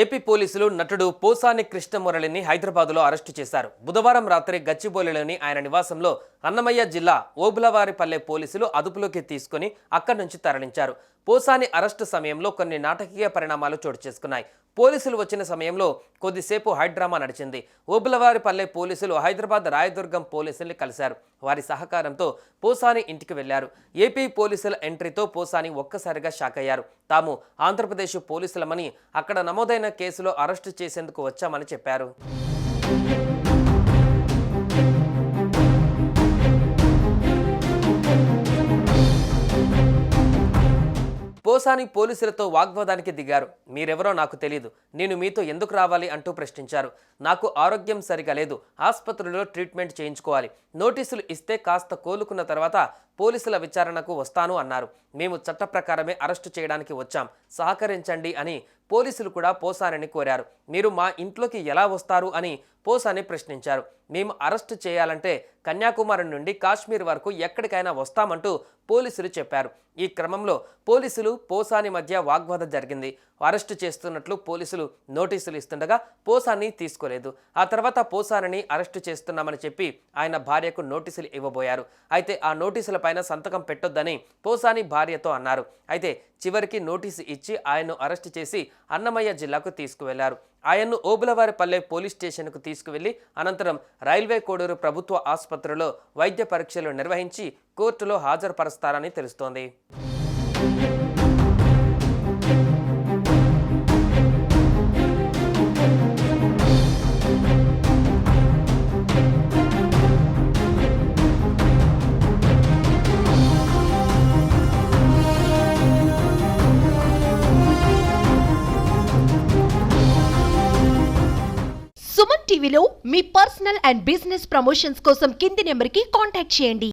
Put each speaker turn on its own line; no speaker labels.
AP పోలీసులు నటుడు పోసాని కృష్ణమురళిని హైదరాబాద్లో అరెస్టు చేశారు. బుధవారం రాత్రి గచ్చిబౌలిలోని ఆయన నివాసంలో అన్నమయ్య జిల్లా ఓబులవారిపల్లె పోలీసులు అదుపులోకి తీసుకుని అక్కడి నుంచి తరలించారు. పోసాని అరెస్టు సమయంలో కొన్ని నాటకీయ పరిణామాలు చోటు చేసుకున్నాయి. పోలీసులు వచ్చిన సమయంలో కొద్దిసేపు హైడ్రామా నడిచింది. ఓబులవారిపల్లె పోలీసులు హైదరాబాద్ రాయదుర్గం పోలీసుల్ని కలిశారు. వారి సహకారంతో పోసాని ఇంటికి వెళ్లారు. ఏపీ పోలీసుల ఎంట్రీతో పోసాని ఒక్కసారిగా షాక్ అయ్యారు. తాము ఆంధ్రప్రదేశ్ పోలీసులమని, అక్కడ నమోదైన కేసులో అరెస్టు చేసేందుకు వచ్చామని చెప్పారు. పోసాని పోలీసులతో వాగ్వాదానికి దిగారు. మీరెవరో నాకు తెలియదు, నేను మీతో ఎందుకు రావాలి అంటూ ప్రశ్నించారు. నాకు ఆరోగ్యం సరిగా లేదు, ఆసుపత్రిలో ట్రీట్మెంట్ చేయించుకోవాలి. నోటీసులు ఇస్తే కాస్త కోలుకున్న తర్వాత పోలీసుల విచారణకు వస్తాను అన్నారు. మేము చట్ట ప్రకారమే అరెస్టు చేయడానికి వచ్చాం, సహకరించండి అని పోలీసులు కూడా పోసానిని కోరారు. మీరు మా ఇంట్లోకి ఎలా వస్తారు అని పోసాని ప్రశ్నించారు. మేము అరెస్టు చేయాలంటే కన్యాకుమారి నుండి కాశ్మీర్ వరకు ఎక్కడికైనా వస్తామంటూ పోలీసులు చెప్పారు. ఈ క్రమంలో పోలీసులు పోసాని మధ్య వాగ్వాదం జరిగింది. అరెస్టు చేస్తున్నట్లు పోలీసులు నోటీసులు ఇస్తుండగా పోసాని తీసుకోలేదు. ఆ తర్వాత పోసానిని అరెస్టు చేస్తున్నామని చెప్పి ఆయన భార్యకు నోటీసులు ఇవ్వబోయారు. అయితే ఆ నోటీసుల పైన సంతకం పెట్టొద్దని పోసాని భార్యతో అన్నారు. అయితే చివరికి నోటీసు ఇచ్చి ఆయన్ను అరెస్టు చేసి అన్నమయ్య జిల్లాకు తీసుకువెళ్లారు. ఆయన్ను ఓబులవారిపల్లె పోలీస్ స్టేషన్కు తీసుకువెళ్లి అనంతరం రైల్వే కోడూరు ప్రభుత్వ ఆసుపత్రిలో వైద్య పరీక్షలు నిర్వహించి కోర్టులో హాజరుపరుస్తారని తెలుస్తోంది.
సుమన్ టీవీలో మీ పర్సనల్ అండ్ బిజినెస్ ప్రమోషన్స్ కోసం కింది నెంబర్కి కాంటాక్ట్ చేయండి.